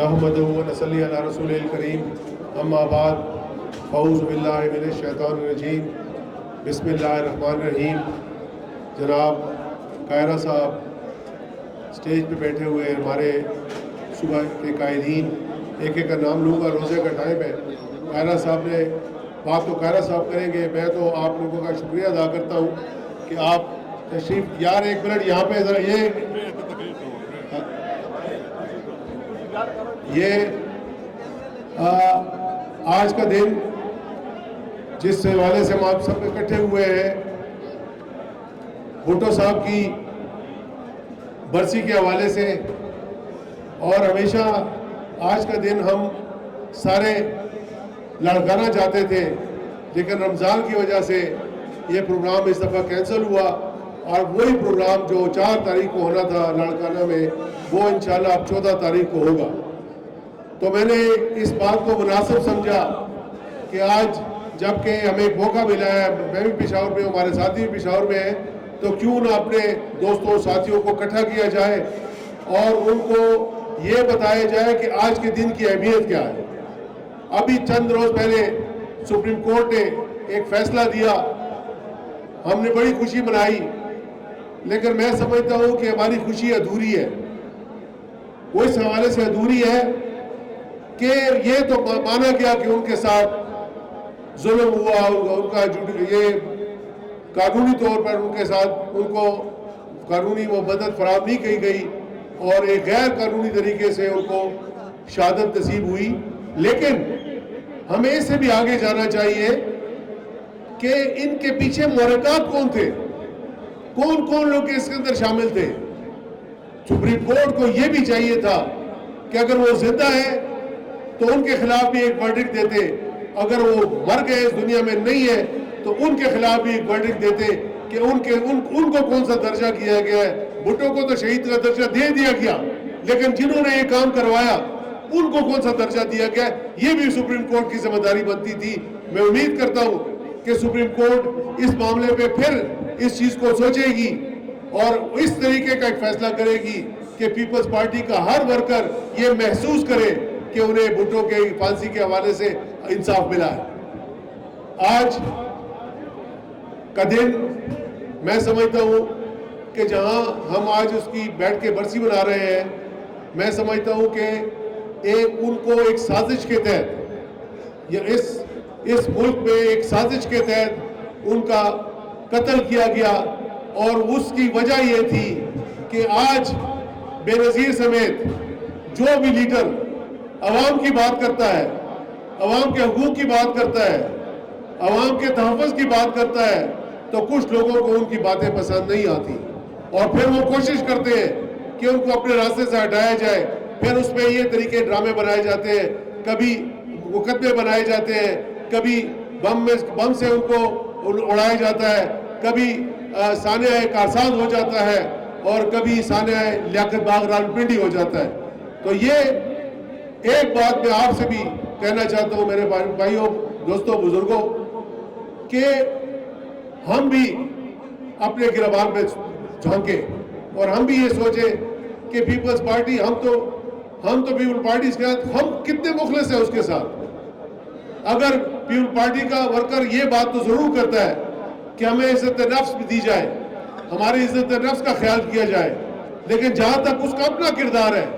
नहमदुहु व नसल्ली अला रसूलिल करीम अम्मा बाद फ़ऊज़ु बिल्लाहि मिनश शैतानिर रजीम बिस्मिल्लाहिर रहमानिर रहीम। जनाब कायरा साहब स्टेज पे बैठे हुए हैं, हमारे सुबह के कायदीन, एक एक का नाम लूँगा, रोज़े का टाइम है। कायरा साहब ने बात तो कायरा साहब करेंगे, मैं तो आप लोगों का शुक्रिया अदा करता हूँ कि आप तशरीफ़, यार एक मिनट यहाँ पे ज़रा ये आज का दिन जिस हवाले से हम आप सब इकट्ठे हुए हैं, भुट्टो साहब की बरसी के हवाले से, और हमेशा आज का दिन हम सारे लड़काना चाहते थे, लेकिन रमज़ान की वजह से ये प्रोग्राम इस दफ़ा कैंसिल हुआ और वही प्रोग्राम जो 4 तारीख को होना था लड़काना में, वो इंशाल्लाह अब 14 तारीख को होगा। तो मैंने इस बात को मुनासिब समझा कि आज जबकि हमें मौका मिला है, मैं भी पेशावर में हूँ, हमारे साथी भी पेशावर में हैं, तो क्यों ना अपने दोस्तों साथियों को इकट्ठा किया जाए और उनको ये बताया जाए कि आज के दिन की अहमियत क्या है। अभी चंद रोज़ पहले सुप्रीम कोर्ट ने एक फैसला दिया, हमने बड़ी खुशी मनाई, लेकिन मैं समझता हूँ कि हमारी खुशी अधूरी है। वो इस हवाले से अधूरी है कि ये तो माना गया कि उनके साथ जुल्म हुआ, उनका ये कानूनी तौर पर उनके साथ उनको कानूनी वो मदद फराहम नहीं की गई और एक गैर कानूनी तरीके से उनको शहादत नसीब हुई। लेकिन हमें इससे भी आगे जाना चाहिए कि इनके पीछे मुहर्रिकात कौन थे, कौन कौन लोग इसके अंदर शामिल थे। सुप्रीम कोर्ट को यह भी चाहिए था कि अगर वो जिंदा है तो उनके खिलाफ भी एक वर्डिक्ट देते, अगर वो मर गए इस दुनिया में नहीं है तो उनके खिलाफ भी एक वर्डिक्ट देते कि उनको कौन सा दर्जा किया गया है। भुट्टो को तो शहीद का दर्जा दे दिया गया, लेकिन जिन्होंने ये काम करवाया उनको कौन सा दर्जा दिया गया, ये भी सुप्रीम कोर्ट की जिम्मेदारी बनती थी। मैं उम्मीद करता हूँ कि सुप्रीम कोर्ट इस मामले पे फिर इस चीज़ को सोचेगी और इस तरीके का एक फैसला करेगी कि पीपल्स पार्टी का हर वर्कर ये महसूस करे कि उन्हें भुट्टो के फांसी के हवाले से इंसाफ मिला है। आज का दिन मैं समझता हूँ कि जहाँ हम आज उसकी बैठ के बरसी बना रहे हैं, मैं समझता हूँ कि उनको एक साजिश के तहत या इस मुल्क में एक साजिश के तहत उनका कत्ल किया गया, और उसकी वजह ये थी कि आज बेनज़ीर समेत जो भी लीडर अवाम की बात करता है, अवाम के हकूक़ की बात करता है, अवाम के तहफ़्फ़ुज़ की बात करता है, तो कुछ लोगों को उनकी बातें पसंद नहीं आती और फिर वो कोशिश करते हैं कि उनको अपने रास्ते से हटाया जाए। फिर उसमें ये तरीके ड्रामे बनाए जाते हैं, कभी मुकदमे बनाए जाते हैं, कभी बम से उनको उड़ाया जाता है, कभी सानिया कारसाज हो जाता है और कभी सानिया लियाकत बाग रावलपिंडी हो जाता है। तो ये एक बात मैं आपसे भी कहना चाहता हूँ मेरे भाइयों, दोस्तों, बुजुर्गों, कि हम भी अपने गिरबान पे झांके और हम भी ये सोचे कि पीपल्स पार्टी, हम तो पीपल पार्टी के साथ हम कितने मुखलिस हैं उसके साथ। अगर पीपल पार्टी का वर्कर ये बात तो जरूर करता है कि हमें इज्जत नफ्स भी दी जाए, हमारी इज्जत नफ्स का ख्याल किया जाए, लेकिन जहां तक उसका अपना किरदार है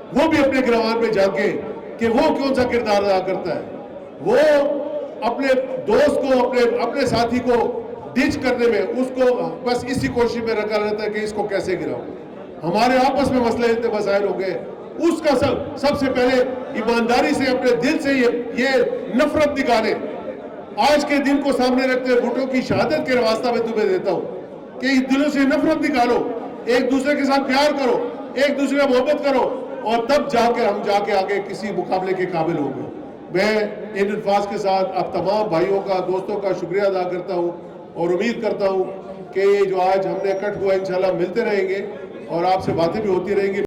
वो भी अपने गिरबान पे जाके कि वो कौन सा किरदार अदा करता है। वो अपने दोस्त को, अपने साथी को डिच करने में उसको बस इसी कोशिश में रखा रहता है कि इसको कैसे गिराऊं। हमारे आपस में मसले इतने मसाइल हो गए, उसका सबसे पहले ईमानदारी से अपने दिल से ये नफरत निकाले। आज के दिन को सामने रखते हुए भुट्टो की शहादत के वास्ता में तुम्हें देता हूँ कि दिलों से नफरत निकालो, एक दूसरे के साथ प्यार करो, एक दूसरे का मोहब्बत करो, और तब हम जाके आगे किसी मुकाबले के काबिल होंगे। मैं इन अल्फाज के साथ आप तमाम भाइयों का, दोस्तों का शुक्रिया अदा करता हूँ और उम्मीद करता हूँ कि जो आज हमने इकट्ठ हुआ इंशाल्लाह मिलते रहेंगे और आपसे बातें भी होती रहेंगी।